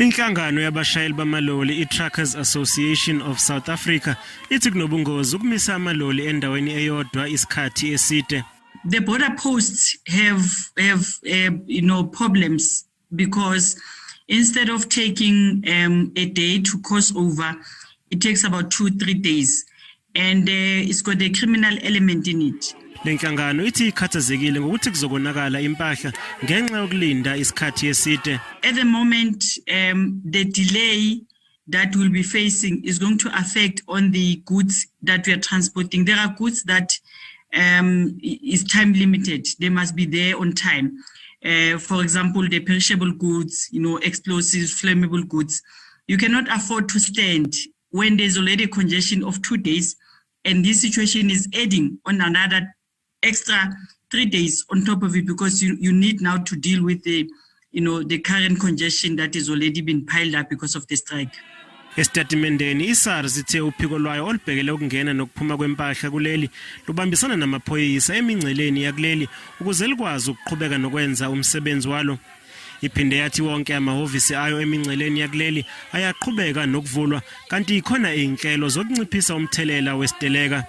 Inhlangano yabashayeli bamaloli i-Truckers Association of South Africa ithi kunobungozi ukumisa amaloli endaweni eyodwa isikhathi eside. The border posts have problems because instead of taking a day to cross over, it takes about 2-3 days, and it's got a criminal element in it. Lenhlangano ithi ikhathazekile ngokuthi kuzokonakala impahla ngenxa yokulinda isikhathi eside. At the moment, the delay that we'll be facing is going to affect on the goods that we are transporting. There are goods that is time limited. They must be there on time. For example, the perishable goods, explosives, flammable goods. You cannot afford to stand when there's already a congestion of 2 days, and this situation is adding on another extra 3 days on top of it, because you need now to deal with the current congestion that has already been piled up because of the strike. Esitatimendeni iSARS ithe uphiko lwayo olubhekele ukungena nokuphuma kwempahla kuleli lubambisana namaphoyisa emingceleni yakuleli ukuze likwazi ukuqhubeka nokwenza umsebenzi walo. Iphinde yathi wonke amahhovisi ayo emingceleni yakuleli ayaqhubeka nokuvulwa kanti ikhona izinhlelo zokunciphisa umthelela wesiteleka.